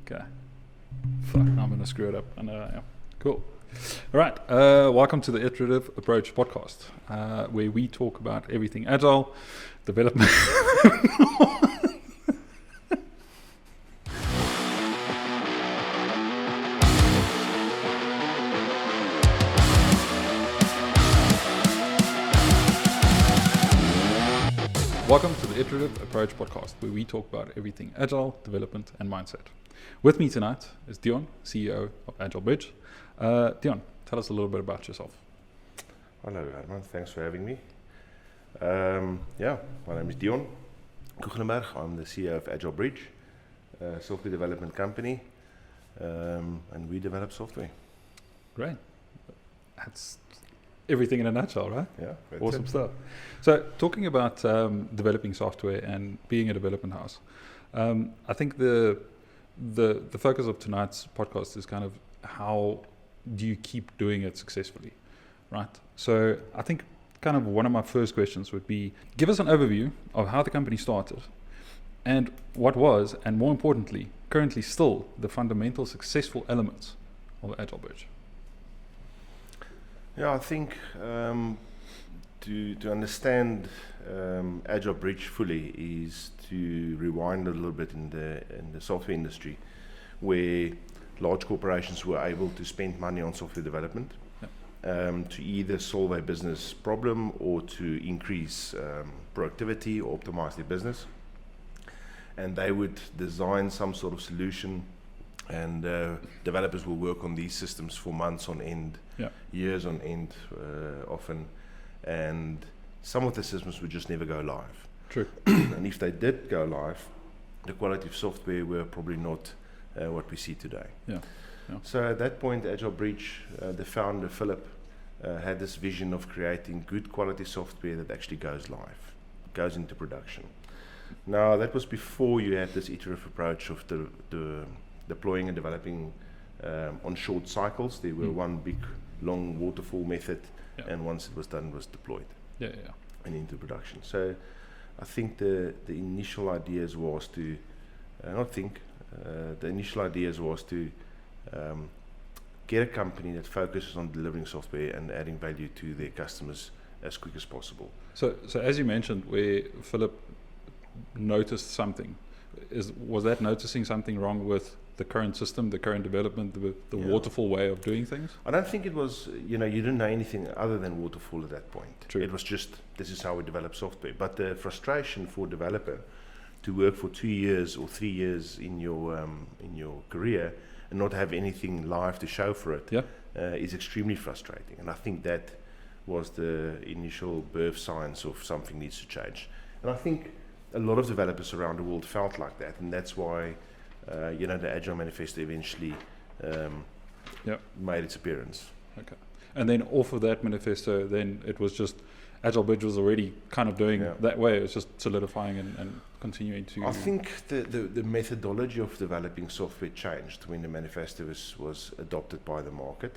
Okay. Fuck, I'm going to screw it up. I know I am. Cool. All right. Welcome to the Iterative Approach podcast, where we talk about everything Agile, development. Welcome to the Iterative Approach podcast, where we talk about everything Agile, development, and mindset. With me tonight is Deon, CEO of Agile Bridge. Deon, tell us a little bit about yourself. Hello, Herman. Thanks for having me. My name is Deon Koegelenberg. I'm the CEO of Agile Bridge, a software development company, and we develop software. Great. That's everything in a nutshell, right? Yeah. Awesome stuff. So, talking about developing software and being a development house, I think the focus of tonight's podcast is kind of how do you keep doing it successfully, right? So, I think kind of one of my first questions would be, give us an overview of how the company started and what was, and more importantly, currently still the fundamental successful elements of Agile Bridge. Yeah, I think to understand Agile Bridge fully is to rewind a little bit in the software industry, where large corporations were able to spend money on software development to either solve a business problem or to increase productivity or optimize their business. And they would design some sort of solution, and developers will work on these systems for months on end, years on end often, and some of the systems would just never go live. True. And if they did go live, the quality of software were probably not what we see today. Yeah. So at that point, Agile Bridge, the founder Philip had this vision of creating good quality software that actually goes live, goes into production. Now that was before you had this iterative approach of the deploying and developing on short cycles. There were one big long waterfall method, and once it was done, it was deployed and into production. So I think the initial ideas was to get a company that focuses on delivering software and adding value to their customers as quick as possible. So as you mentioned, where Philip noticed something, was that noticing something wrong with the current system, the current development, the waterfall way of doing things? I don't think it was, you didn't know anything other than waterfall at that point. True. It was just, this is how we develop software. But the frustration for a developer to work for 2 years or 3 years in your career and not have anything live to show for it is extremely frustrating. And I think that was the initial birth signs of something needs to change. And I think a lot of developers around the world felt like that, and that's why the Agile Manifesto eventually made its appearance. Okay. And then off of that manifesto, then it was just Agile Bridge was already kind of doing that way. It was just solidifying and continuing to. I think the methodology of developing software changed when the manifesto was adopted by the market.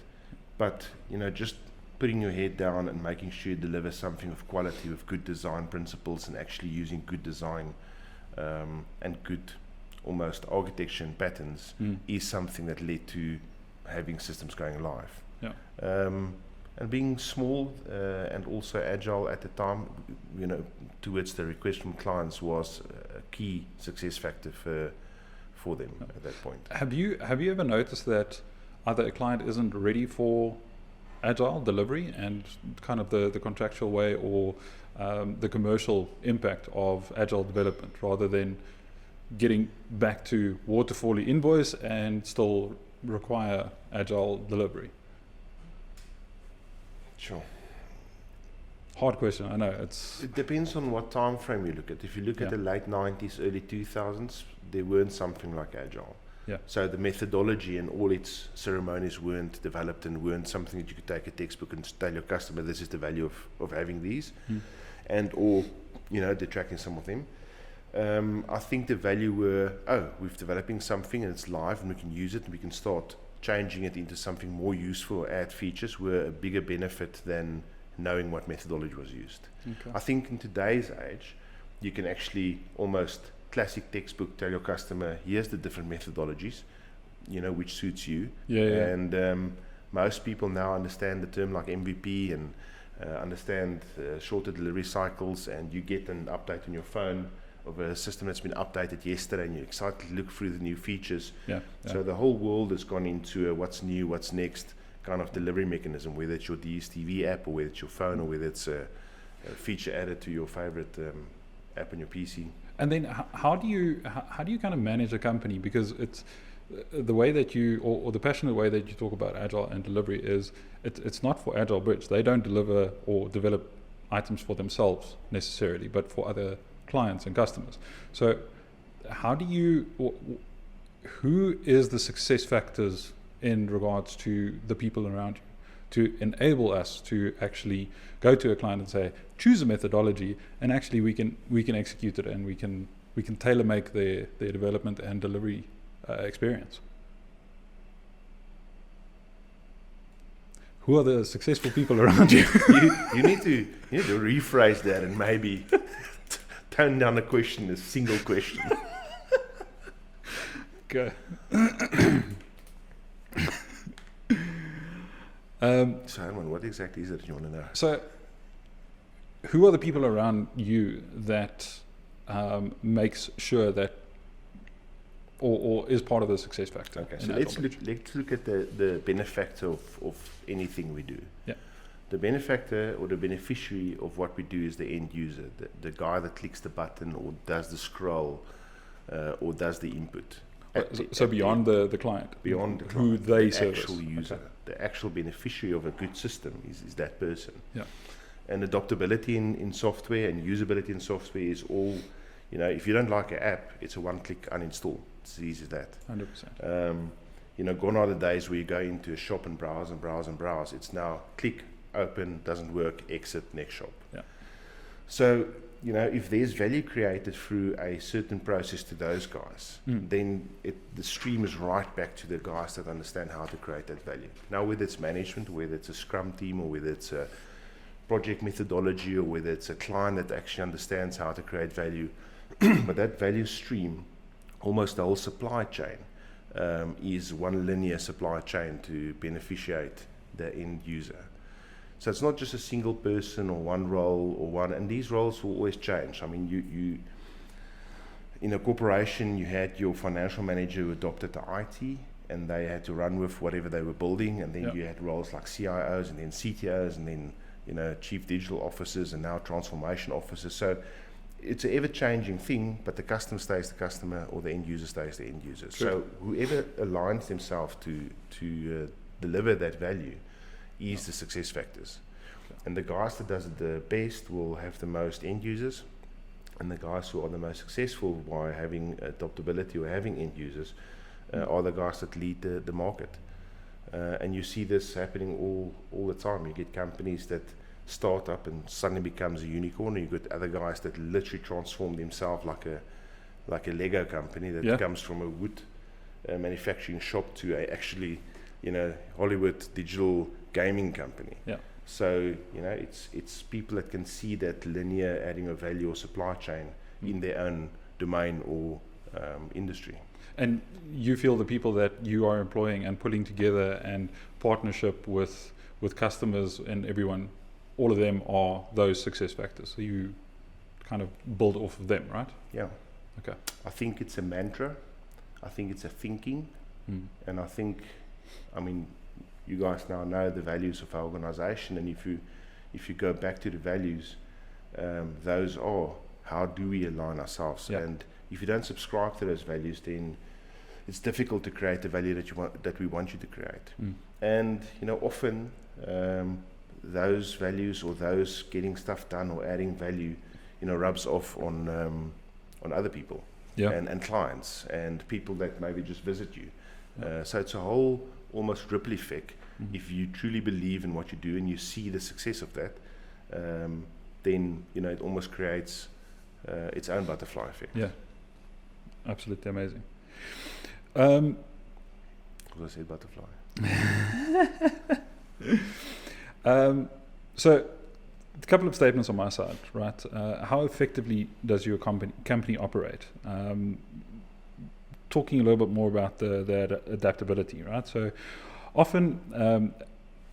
But just putting your head down and making sure you deliver something of quality with good design principles and actually using good design and good almost architecture and patterns is something that led to having systems going live. And being small and also agile at the time, towards the request from clients was a key success factor for them at that point. Have you ever noticed that either a client isn't ready for agile delivery and kind of the contractual way or the commercial impact of agile development, rather than getting back to waterfall invoice and still require agile delivery? Sure. Hard question, I know. It depends on what time frame you look at. If you look at the late 90s, early 2000s, there weren't something like Agile. So the methodology and all its ceremonies weren't developed and weren't something that you could take a textbook and tell your customer this is the value of having these and or detracting some of them. I think the value were, we're developing something and it's live and we can use it and we can start changing it into something more useful or add features were a bigger benefit than knowing what methodology was used. I think in today's age, you can actually almost classic textbook, tell your customer, here's the different methodologies, which suits you. Yeah. And most people now understand the term like MVP and understand shorter delivery cycles, and you get an update on your phone of a system that's been updated yesterday, and you're excited to look through the new features. So the whole world has gone into a what's new, what's next kind of delivery mechanism, whether it's your DSTV app or whether it's your phone or whether it's a feature added to your favorite app on your PC. And then how do you kind of manage a company? Because it's the way that you, or the passionate way that you talk about Agile and delivery is it's not for Agile Bridge. They don't deliver or develop items for themselves necessarily, but for other clients and customers. So how do you, who is the success factors in regards to the people around you to enable us to actually go to a client and say, choose a methodology, and actually we can execute it, and we can tailor make their development and delivery experience? Who are the successful people around you? you need to rephrase that and maybe tone down the question, a single question. Okay. So Herman, what exactly is it you want to know? So who are the people around you that makes sure that or is part of the success factor? Okay, so let's look at the benefactor of anything we do. Yeah. The benefactor or the beneficiary of what we do is the end user, the guy that clicks the button or does the scroll or does the input. So beyond the client, beyond the client, who they the service. actual user, the actual beneficiary of a good system is that person. Yeah. And adoptability in software and usability in software is all, if you don't like an app, it's a one-click uninstall. It's as easy as that. 100%. Gone are the days where you go into a shop and browse and browse and browse. It's now click, open, doesn't work, exit, next shop. Yeah. So, if there's value created through a certain process to those guys, then the stream is right back to the guys that understand how to create that value. Now, whether it's management, whether it's a Scrum team, or whether it's a project methodology, or whether it's a client that actually understands how to create value, but that value stream, almost the whole supply chain, is one linear supply chain to beneficiate the end user. So it's not just a single person or one role or one, and these roles will always change. I mean, you in a corporation, you had your financial manager who adopted the IT, and they had to run with whatever they were building, and then you had roles like CIOs and then CTOs and then chief digital officers and now transformation officers. So it's an ever-changing thing, but the customer stays the customer, or the end user stays the end user. Sure. So whoever aligns themselves to deliver that value is the success factors. And the guys that does it the best will have the most end users, and the guys who are the most successful by having adoptability or having end users are the guys that lead the market. And you see this happening all the time. You get companies that start up and suddenly becomes a unicorn, and you get other guys that literally transform themselves like a Lego company that comes from a wood manufacturing shop to actually Hollywood digital gaming company. Yeah. So it's people that can see that linear adding of value or supply chain in their own domain or industry. And you feel the people that you are employing and putting together and partnership with customers and everyone, all of them are those success factors. So you kind of build off of them, right? Yeah. Okay. I think it's a mantra. I think it's a thinking. And I think, you guys now know the values of our organization, and if you go back to the values, those are how do we align ourselves. And if you don't subscribe to those values, then it's difficult to create the value that we want you to create. And often those values or those getting stuff done or adding value rubs off on other people and clients and people that maybe just visit you. So it's a whole almost ripple effect. If you truly believe in what you do and you see the success of that, then it almost creates its own butterfly effect. Yeah, absolutely amazing. Because I said butterfly. So a couple of statements on my side, right? How effectively does your company operate? Talking a little bit more about the adaptability, right? So often,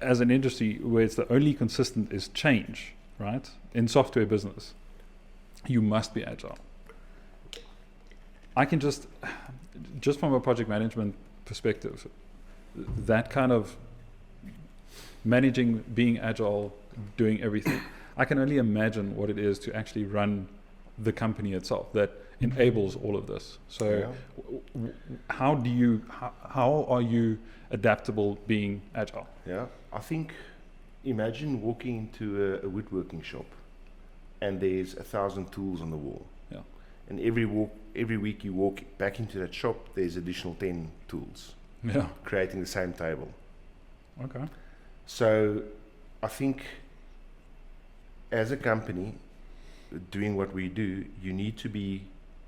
as an industry where it's the only consistent is change, right? In software business, you must be agile. I can just from a project management perspective, that kind of managing, being agile, doing everything, I can only imagine what it is to actually run the company itself that enables all of this. So how are you adaptable being agile? Yeah, I think, imagine walking into a woodworking shop and there's 1,000 tools on the wall. Yeah. And every week you walk back into that shop, there's additional 10 tools. Yeah. Creating the same table. Okay. So I think as a company doing what we do, you need to be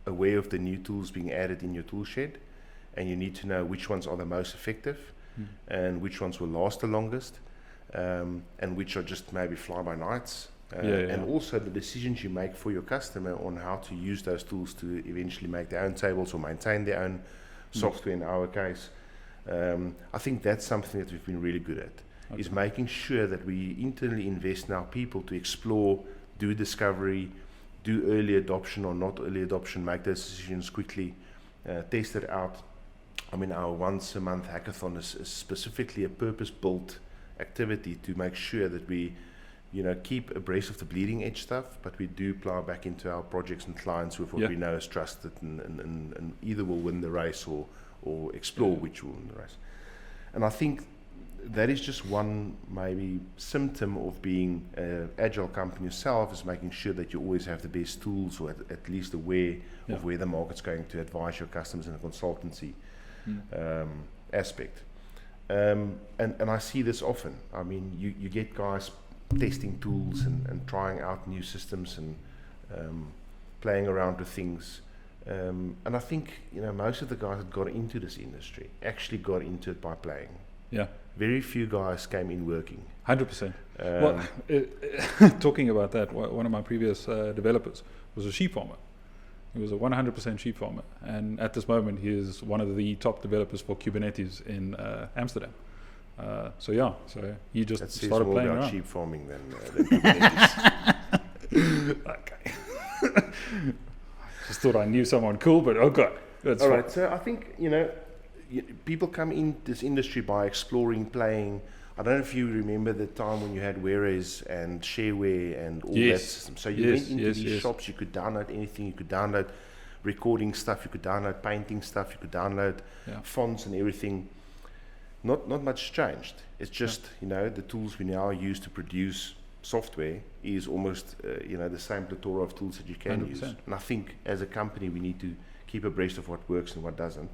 aware of the new tools being added in your tool shed, and you need to know which ones are the most effective and which ones will last the longest, and which are just maybe fly-by-nights. And also the decisions you make for your customer on how to use those tools to eventually make their own tables or maintain their own software in our case. I think that's something that we've been really good at, is making sure that we internally invest in our people to explore, do discovery, do early adoption or not early adoption, make those decisions quickly, test it out. I mean, our once a month hackathon is specifically a purpose-built activity to make sure that we keep abreast of the bleeding edge stuff, but we do plow back into our projects and clients with what we know is trusted and either will win the race or explore which will win the race. And I think that is just one maybe symptom of being an agile company yourself, is making sure that you always have the best tools, or at least aware of where the market's going, to advise your customers in a consultancy aspect. And I see this often. I mean, you get guys testing tools and trying out new systems and playing around with things. And I think most of the guys that got into this industry actually got into it by playing. Yeah. Very few guys came in working. 100%. Well, talking about that, one of my previous developers was a sheep farmer. He was a 100% sheep farmer, and at this moment he is one of the top developers for Kubernetes in Amsterdam. So he just that started playing more about around. sheep farming than Kubernetes. Okay. Just thought I knew someone cool, but okay. That's all right. So I think people come in this industry by exploring, playing. I don't know if you remember the time when you had Whereas and Shareware and all that system. So you went into these shops, you could download anything, you could download recording stuff, you could download painting stuff, you could download fonts and everything. Not much changed. It's just, the tools we now use to produce software is almost, the same plethora of tools that you can 100%. use. And I think as a company, we need to keep abreast of what works and what doesn't.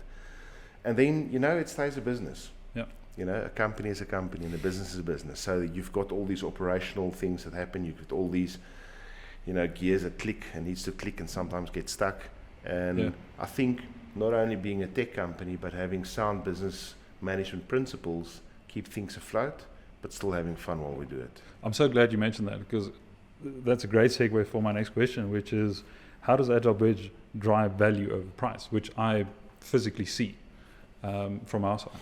And then, it stays a business. A company is a company and a business is a business. So you've got all these operational things that happen. You've got all these, gears that click and needs to click and sometimes get stuck. And I think not only being a tech company, but having sound business management principles keep things afloat, but still having fun while we do it. I'm so glad you mentioned that, because that's a great segue for my next question, which is, how does Agile Bridge drive value over price, which I physically see from our side?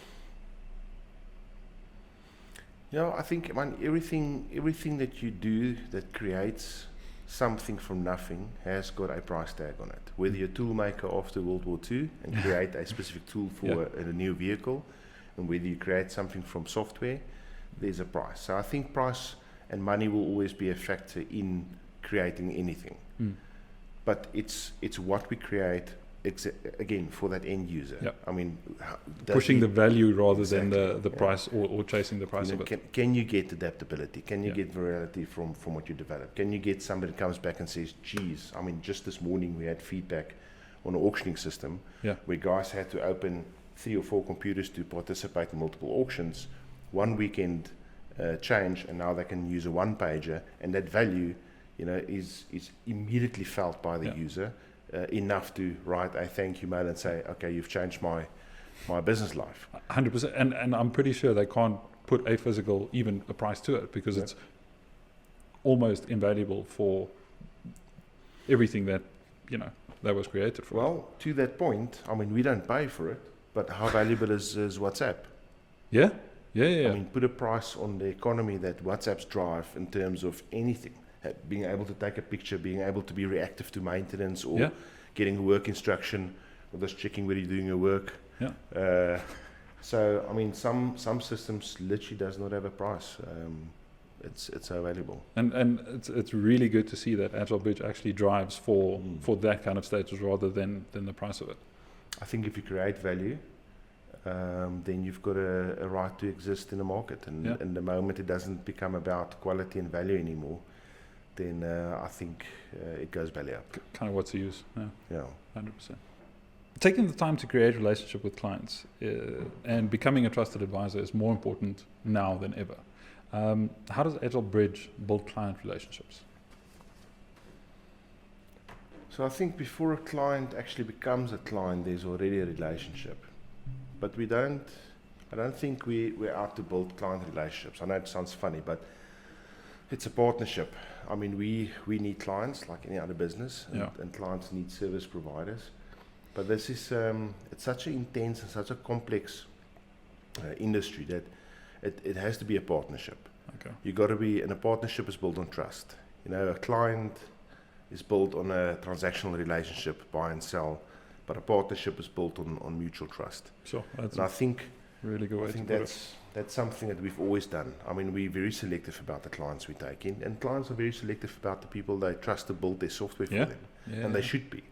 I think everything that you do that creates something from nothing has got a price tag on it. Whether you're a tool maker after World War II and create a specific tool for a new vehicle, and whether you create something from software, there's a price. So I think price and money will always be a factor in creating anything. But it's what we create, again, for that end user. I mean, pushing the value rather than the price or chasing the price of it. Can you get adaptability? Can you get virality from what you develop? Can you get somebody that comes back and says, geez, I mean, just this morning we had feedback on an auctioning system where guys had to open 3 or 4 computers to participate in multiple auctions. One weekend change, and now they can use a one-pager, and that value, is immediately felt by the user. Enough to write a thank you mail and say, okay, you've changed my business life. 100%. And I'm pretty sure they can't put a physical, even a price to it, because it's almost invaluable for everything that that was created for. Well, to that point, I mean, we don't pay for it, but how valuable is WhatsApp? Yeah. I mean, put a price on the economy that WhatsApps drive in terms of anything. Being able to take a picture, being able to be reactive to maintenance, or getting a work instruction, or just checking whether you're doing your work. Yeah. So, I mean, some systems literally does not have a price. It's so valuable. And it's really good to see that Agile Bridge actually drives for that kind of status rather than the price of it. I think if you create value, then you've got a right to exist in the market. And the moment it doesn't become about quality and value anymore, then I think it goes belly up. Kind of what's the use? Yeah. 100%. Taking the time to create relationship with clients and becoming a trusted advisor is more important now than ever. How does Agile Bridge build client relationships? So I think before a client actually becomes a client, there's already a relationship. But I don't think we're out to build client relationships. I know it sounds funny, but it's a partnership. I mean, we need clients like any other business, and clients need service providers. But this is, it's such an intense and such a complex industry that it has to be a partnership. Okay. You got to be, and a partnership is built on trust. A client is built on a transactional relationship, buy and sell, but a partnership is built on mutual trust. Sure, that's and I think really good way I think to put it. that's something that we've always done. I mean, we're very selective about the clients we take in, and clients are very selective about the people they trust to build their software for them, and they should be.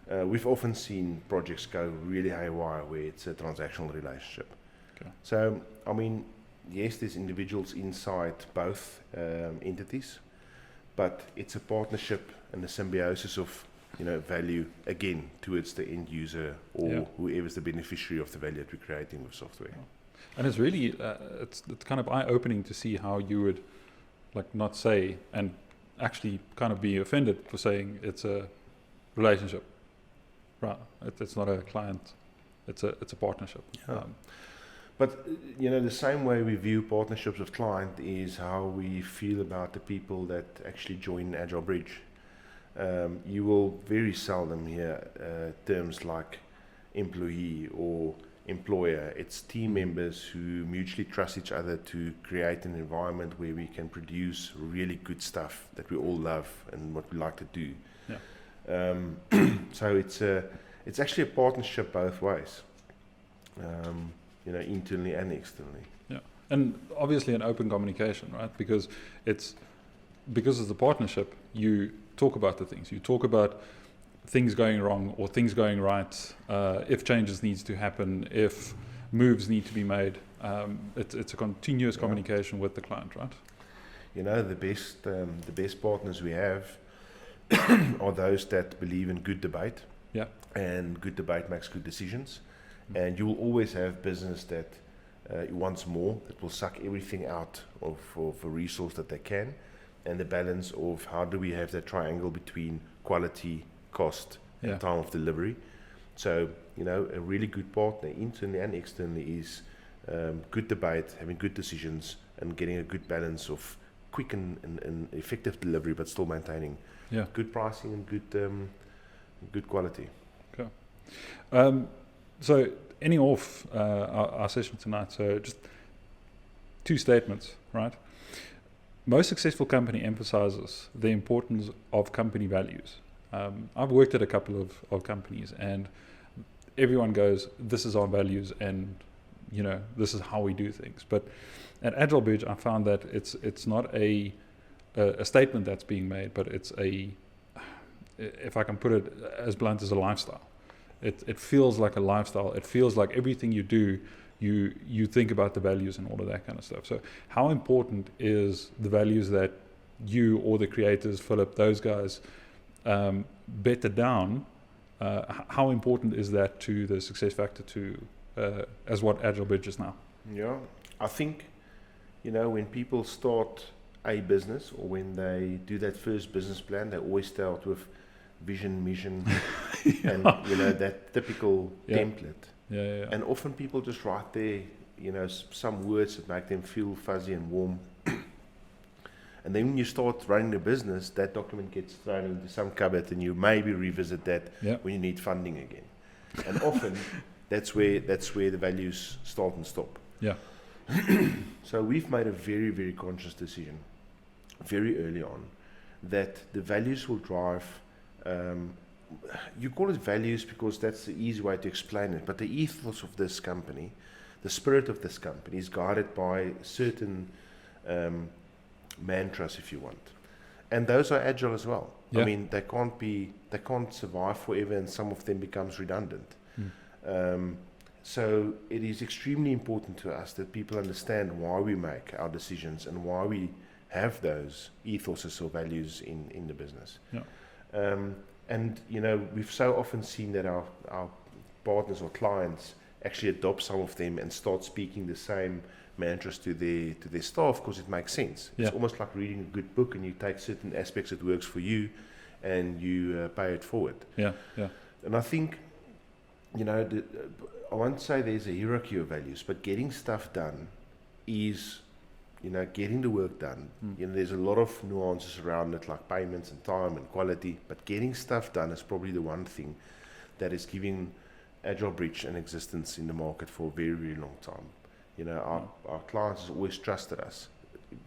We've often seen projects go really haywire where it's a transactional relationship. Okay. So, I mean, yes, there's individuals inside both entities, but it's a partnership and a symbiosis of value again towards the end user or whoever's the beneficiary of the value that we're creating with software. And it's really it's kind of eye-opening to see how you would not say and actually kind of be offended for saying it's a relationship. Right, it's not a client, it's a partnership. Yeah. But the same way we view partnerships with client is how we feel about the people that actually join Agile Bridge. You will very seldom hear terms like employee or employer. It's team members who mutually trust each other to create an environment where we can produce really good stuff that we all love and what we like to do. So it's actually a partnership both ways, internally and externally. Yeah, and obviously an open communication, right? Because it's a partnership. You talk about the things. You talk about things going wrong or things going right. If changes needs to happen, if moves need to be made. It's a continuous communication with the client, right? The best partners we have are those that believe in good debate. Yeah. And good debate makes good decisions. And you will always have business that wants more, that will suck everything out of a resource that they can, and the balance of how do we have that triangle between quality, cost, and time of delivery. So, a really good partner internally and externally is good debate, having good decisions, and getting a good balance of quick and effective delivery, but still maintaining good pricing and good quality. Okay. So ending off our session tonight, so just two statements, right? Most successful company emphasizes the importance of company values. I've worked at a couple of companies, and everyone goes, this is our values, and this is how we do things. But at Agile Bridge, I found that it's not a statement that's being made, but it's if I can put it as blunt as a lifestyle. It feels like a lifestyle. It feels like everything you do, you think about the values and all of that kind of stuff. So how important is the values that you or the creators, Philip, those guys, better down? How important is that to the success factor as what Agile Bridge is now? Yeah, I think, when people start a business or when they do that first business plan, they always start with vision, mission, and that typical template. And often people just write there, some words that make them feel fuzzy and warm. And then when you start running the business, that document gets thrown into some cupboard, and you maybe revisit that when you need funding again. And often that's where the values start and stop. Yeah. So we've made a very, very conscious decision very early on that the values will drive, you call it values because that's the easy way to explain it, but the ethos of this company, the spirit of this company is guided by certain mantras, if you want. And those are agile as well. Yeah. I mean, they can't survive forever, and some of them becomes redundant. So it is extremely important to us that people understand why we make our decisions and why we have those ethoses or values in the business. Yeah. And we've so often seen that our partners or clients actually adopt some of them and start speaking the same mantras to their staff because it makes sense. Yeah. It's almost like reading a good book, and you take certain aspects that works for you and you pay it forward. Yeah. Yeah. And I think, I won't say there's a hierarchy of values, but getting stuff done is, getting the work done. There's a lot of nuances around it, like payments and time and quality, but getting stuff done is probably the one thing that is giving Agile Bridge an existence in the market for a very, very long time. Our clients have always trusted us.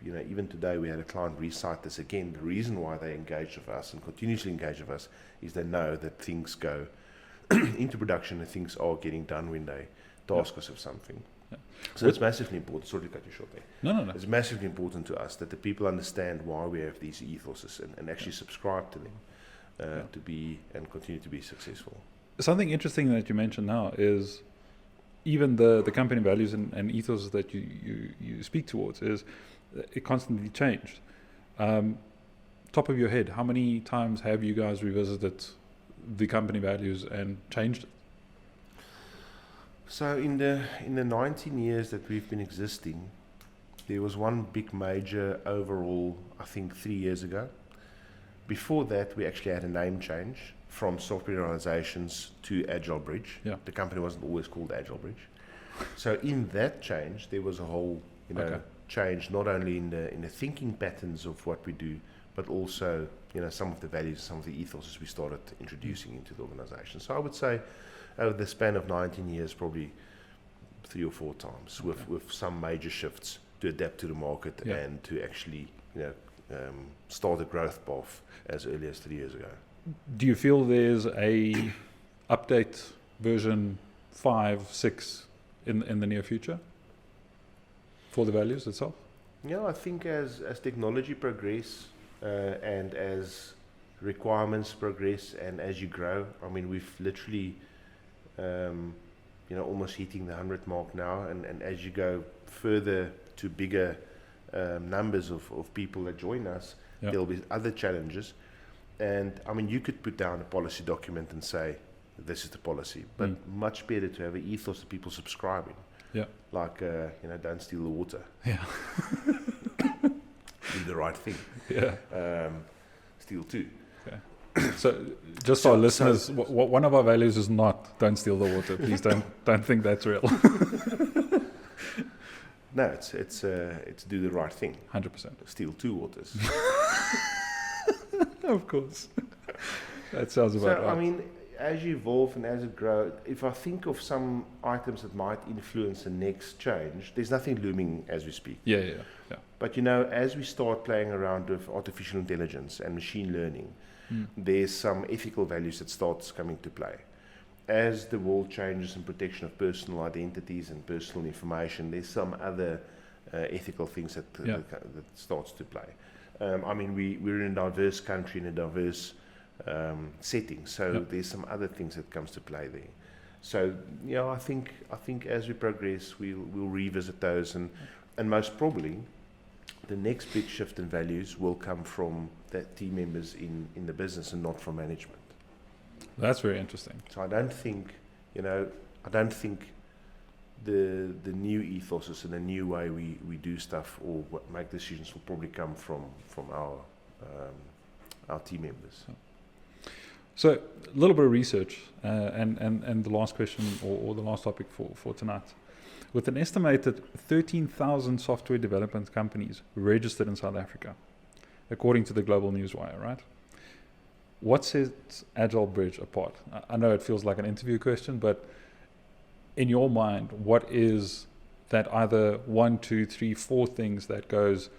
Even today we had a client recite this again. The reason why they engage with us and continuously engage with us is they know that things go into production and things are getting done when they task us with something. Yeah. So it's massively important. Sorry to cut you short there. No. It's massively important to us that the people understand why we have these ethoses and actually subscribe to them to be and continue to be successful. Something interesting that you mentioned now is even the company values and ethos that you speak towards is it constantly changed. Top of your head, how many times have you guys revisited the company values and changed it? So in the 19 years that we've been existing, there was one big major overall, I think 3 years ago. Before that, we actually had a name change from Software Organizations to Agile Bridge. Yeah. The company wasn't always called Agile Bridge. So in that change, there was a whole change, not only in the thinking patterns of what we do, but also some of the values, some of the ethos we started introducing into the organization. So I would say over the span of 19 years, probably 3 or 4 times with some major shifts to adapt to the market and to actually start a growth path as early as 3 years ago. Do you feel there's a update version 5, 6 in the near future for the values itself? Yeah, I think as technology progress and as requirements progress and as you grow, I mean, we've literally, almost hitting the 100 mark now, and as you go further to bigger numbers of people that join us, there'll be other challenges. And I mean, you could put down a policy document and say, this is the policy, but much better to have an ethos that people subscribe in. Yeah. Like, don't steal the water. Yeah. Do the right thing. Yeah. Steal too. Okay. So, just for our listeners, one of our values is not don't steal the water. Please don't think that's real. No, it's do the right thing. 100%. Steal 2 waters. Of course. That sounds about right. I mean, as you evolve and as it grows, if I think of some items that might influence the next change, there's nothing looming as we speak. Yeah. But as we start playing around with artificial intelligence and machine learning, there's some ethical values that starts coming to play. As the world changes in protection of personal identities and personal information, there's some other ethical things that starts to play. I mean, we're in a diverse country, in a diverse setting, so there's some other things that comes to play there. So, I think as we progress, we'll revisit those, and most probably, the next big shift in values will come from the team members in the business and not from management. That's very interesting. So I don't think the new ethos and the new way we do stuff or make decisions will probably come from our team members. So a little bit of research and the last question or the last topic for tonight. With an estimated 13,000 software development companies registered in South Africa, according to the Global Newswire, right? What sets Agile Bridge apart? I know it feels like an interview question, but in your mind, what is that either 1, 2, 3, 4 things that goes,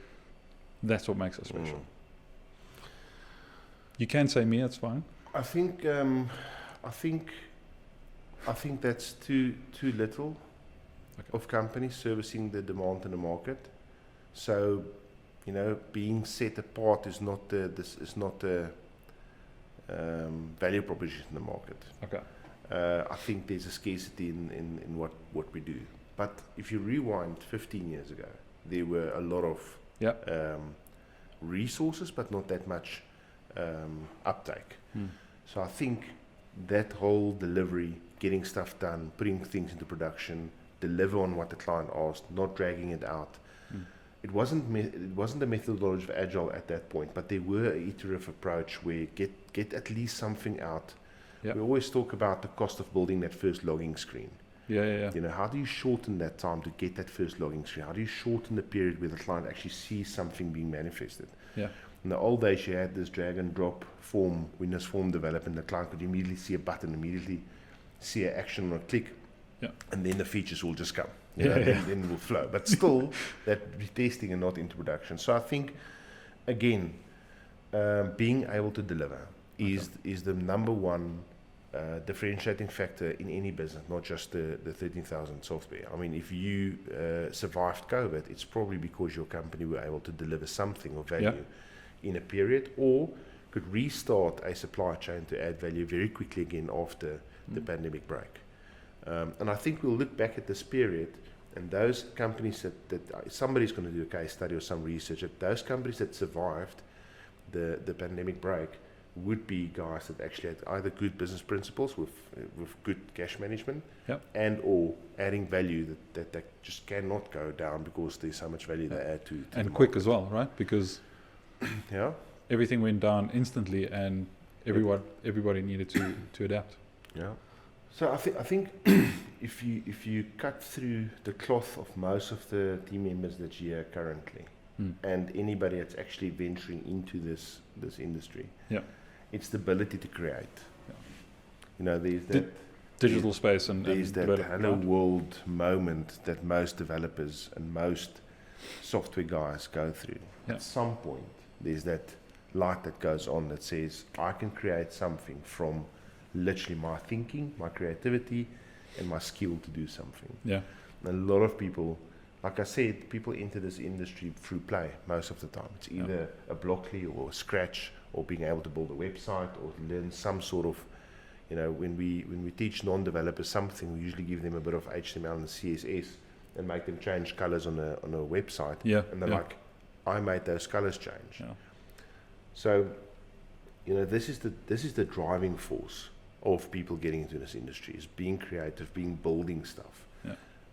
that's what makes us special? You can say me, it's fine. I think that's too little of companies servicing the demand in the market. So, being set apart is not the value proposition in the market. Okay. I think there's a scarcity in what we do. But if you rewind 15 years ago, there were a lot of resources, but not that much uptake. So I think that whole delivery, getting stuff done, putting things into production, deliver on what the client asked, not dragging it out. It wasn't the methodology of Agile at that point, but there were an iterative approach where get at least something out. Yep. We always talk about the cost of building that first logging screen. Yeah. How do you shorten that time to get that first logging screen? How do you shorten the period where the client actually sees something being manifested? Yeah. In the old days, you had this drag and drop form, Windows form development. The client could immediately see a button, immediately see an action or a click, and then the features will just come. Then it will flow. But still, that retesting and not into production. So I think, again, being able to deliver is the number one differentiating factor in any business, not just the 13,000 software. I mean, if you survived COVID, it's probably because your company were able to deliver something of value in a period, or could restart a supply chain to add value very quickly again after the pandemic break. And I think we'll look back at this period, and those companies that somebody's going to do a case study or some research, that those companies that survived the pandemic break would be guys that actually had either good business principles with good cash management, and or adding value that just cannot go down because there's so much value they add to and quick as well, right? Because everything went down instantly, and everybody needed to adapt. Yeah. So I think if you cut through the cloth of most of the team members that's here currently, and anybody that's actually venturing into this industry, it's the ability to create. There's that digital space, and there's that hello world moment that most developers and most software guys go through. At some point, there's that light that goes on that says, I can create something from literally my thinking, my creativity, and my skill to do something. And a lot of people, like I said, people enter this industry through play most of the time. It's either a Blockly or a Scratch, or being able to build a website or learn some sort of, when we teach non-developers something, we usually give them a bit of HTML and CSS and make them change colors on a website. And they're like, I made those colors change. So, this is the driving force of people getting into this industry, is being creative, building stuff.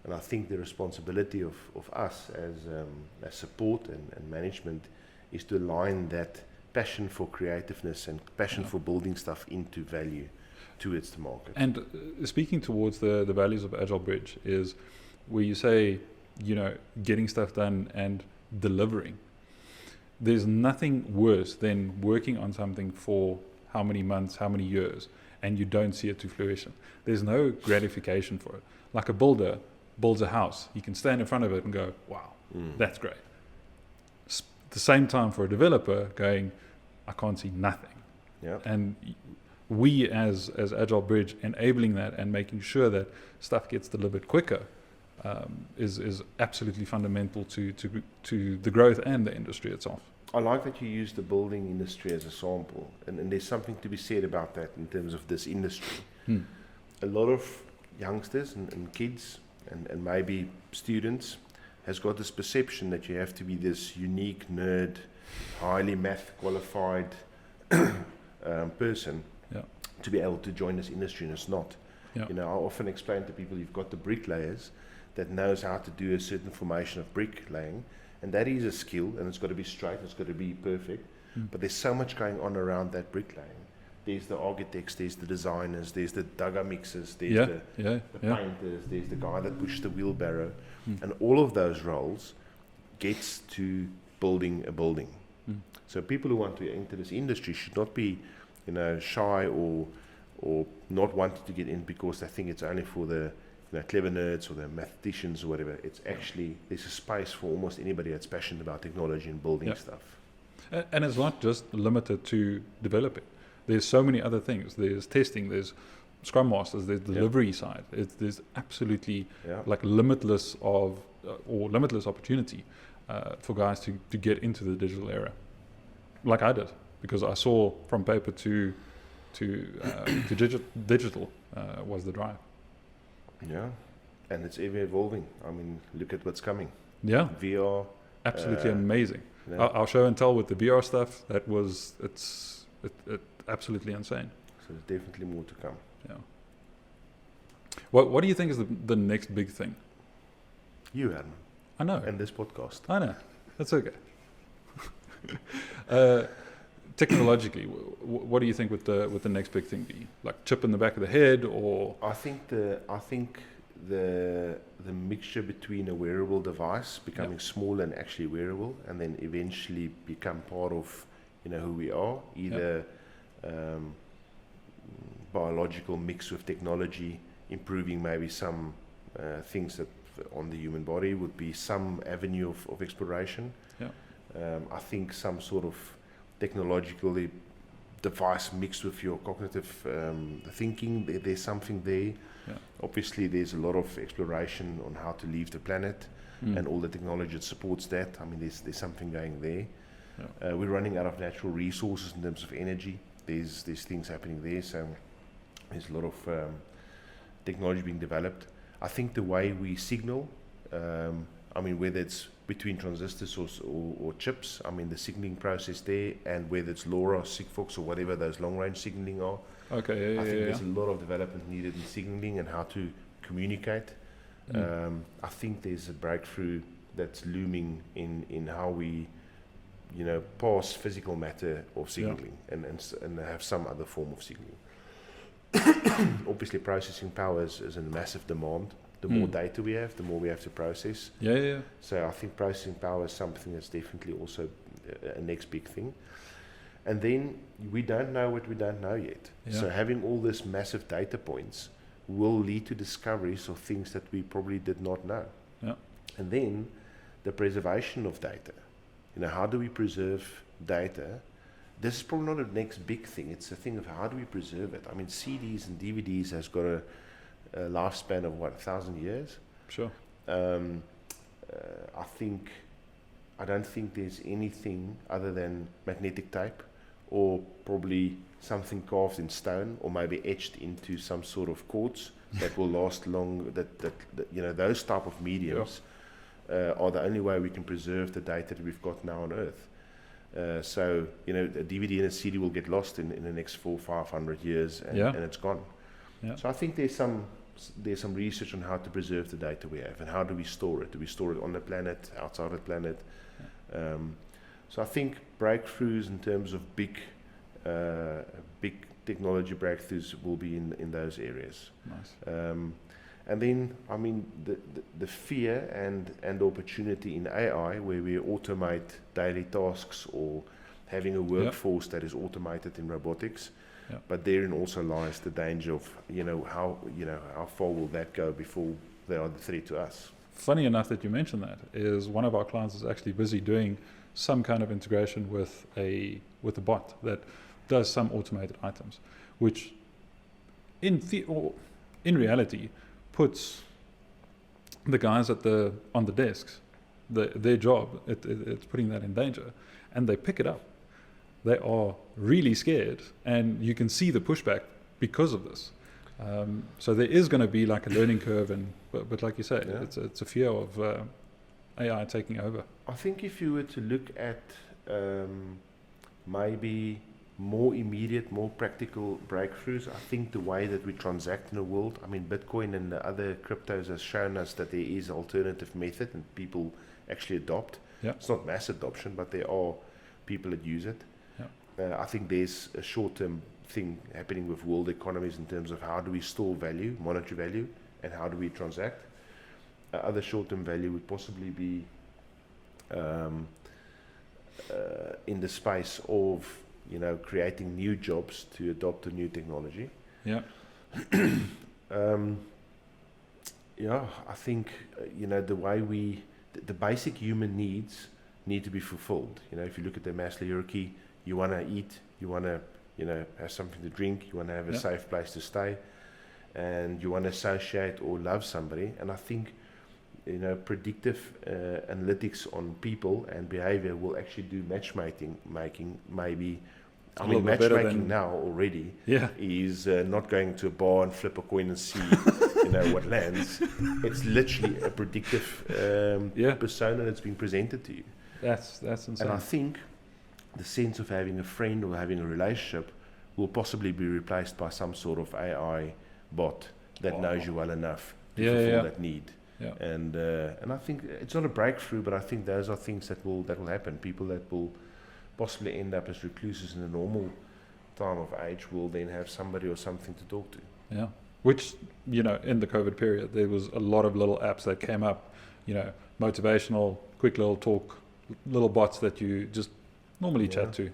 And I think the responsibility of us as support and management is to align that passion for creativeness and passion for building stuff into value towards the market. And speaking towards the values of Agile Bridge is where you say, getting stuff done and delivering. There's nothing worse than working on something for how many months, how many years, and you don't see it to fruition. There's no gratification for it. Like a builder builds a house, he can stand in front of it and go, wow, that's great. The same time for a developer going, I can't see nothing. And we as Agile Bridge enabling that and making sure that stuff gets delivered quicker is absolutely fundamental to the growth and the industry itself. I like that you use the building industry as a sample, and there's something to be said about that in terms of this industry. A lot of youngsters and kids and maybe students has got this perception that you have to be this unique nerd, highly math qualified person to be able to join this industry, and it's not. I often explain to people, you've got the bricklayers that knows how to do a certain formation of bricklaying, and that is a skill, and it's got to be straight, it's got to be perfect, but there's so much going on around that bricklaying. There's the architects, there's the designers, there's the dugger mixers, there's the painters, there's the guy that pushed the wheelbarrow, and all of those roles gets to building a building. So people who want to enter this industry should not be, shy or not wanting to get in because they think it's only for the clever nerds or the mathematicians or whatever. It's actually, there's a space for almost anybody that's passionate about technology and building stuff. And it's not just limited to developing. There's so many other things. There's testing, there's Scrum Masters, there's delivery side. There's absolutely like limitless opportunity for guys to get into the digital era. Like I did, because I saw from paper to digital was the drive. Yeah, and it's ever evolving. I mean, look at what's coming. Yeah, VR, absolutely amazing. Our show and tell with the VR stuff, it's absolutely insane. So there's definitely more to come. Yeah. What do you think is the next big thing? You, Herman. I know. And this podcast. I know. That's okay. Technologically, what do you think would the next big thing be? Like chip in the back of the head, or? I think the mixture between a wearable device becoming small and actually wearable, and then eventually become part of who we are, either biological mix with technology, improving maybe some things that on the human body would be some avenue of exploration. I think some sort of technologically device mixed with your cognitive thinking, there's something there. Obviously there's a lot of exploration on how to leave the planet and all the technology that supports that. I mean, there's something going there. We're running out of natural resources in terms of energy. There's things happening there, so there's a lot of technology being developed. I think the way we signal, whether it's between transistors or chips, the signaling process there, and whether it's LoRa, Sigfox, or whatever those long-range signaling are. I think there's a lot of development needed in signaling and how to communicate. I think there's a breakthrough that's looming in how we, pass physical matter of signaling and have some other form of signaling. Obviously, processing power is a massive demand. The more data we have, the more we have to process. So I think processing power is something that's definitely also a next big thing. And then we don't know what we don't know yet. So having all this massive data points will lead to discoveries of things that we probably did not know. And then the preservation of data. How do we preserve data? This is probably not a next big thing. It's a thing of how do we preserve it. CDs and DVDs has got a lifespan of 1,000 years. Sure. I don't think there's anything other than magnetic tape, or probably something carved in stone, or maybe etched into some sort of quartz that will last long. Those type of mediums are the only way we can preserve the data that we've got now on Earth. So a DVD and a CD will get lost in the next 400-500 years, and it's gone. So I think there's some research on how to preserve the data we have, and how do we store it? Do we store it on the planet, outside the planet? So I think breakthroughs in terms of big technology breakthroughs will be in those areas. Nice. And then, the fear and opportunity in AI, where we automate daily tasks, or having a workforce that is automated in robotics. But therein also lies the danger of, how far will that go before they are the threat to us. Funny enough that you mentioned that, is one of our clients is actually busy doing some kind of integration with a bot that does some automated items, which in reality puts the guys on the desks, their job, it's putting that in danger, and they pick it up. They are really scared, and you can see the pushback because of this. So there is going to be like a learning curve, but like you say, it's a fear of AI taking over. I think if you were to look at maybe more immediate, more practical breakthroughs, I think the way that we transact in the world, Bitcoin and the other cryptos has shown us that there is an alternative method and people actually adopt. It's not mass adoption, but there are people that use it. I think there's a short-term thing happening with world economies in terms of how do we store value, monetary value, and how do we transact. Other short-term value would possibly be in the space of, you know, creating new jobs to adopt a new technology. Yeah. Yeah, I think, you know, the way the basic human needs need to be fulfilled. You know, if you look at the Maslow hierarchy, you want to eat, you want to, you know, have something to drink, you want to have a safe place to stay, and you want to associate or love somebody. And I think, you know, predictive analytics on people and behavior will actually do matchmaking maybe. I mean, matchmaking now already is not going to a bar and flip a coin and see, you know, what lands. It's literally a predictive persona that's being presented to you. That's insane. And I think the sense of having a friend or having a relationship will possibly be replaced by some sort of AI bot that knows you well enough to fulfill that need. Yeah. And I think it's not a breakthrough, but I think those are things that will happen. People that will possibly end up as recluses in a normal time of age will then have somebody or something to talk to. Yeah. Which, you know, in the COVID period, there was a lot of little apps that came up, you know, motivational, quick little talk, little bots that you just normally chat to,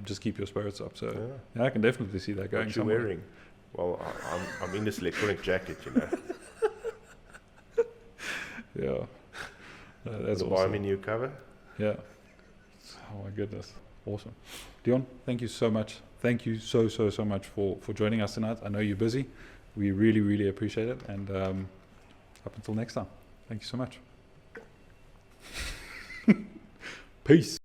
just keep your spirits up. So I can definitely see that going. What you wearing? Well, I'm in this electronic jacket, you know. That's awesome. Buy me a new cover. Yeah. Oh my goodness. Awesome. Deon, thank you so much. Thank you so much for joining us tonight. I know you're busy. We really appreciate it. And up until next time, thank you so much. Peace.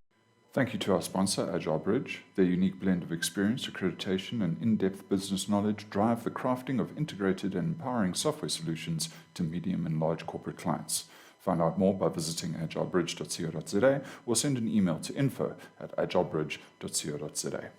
Thank you to our sponsor, Agile Bridge. Their unique blend of experience, accreditation, and in-depth business knowledge drive the crafting of integrated and empowering software solutions to medium and large corporate clients. Find out more by visiting agilebridge.co.za or send an email to info@agilebridge.co.za.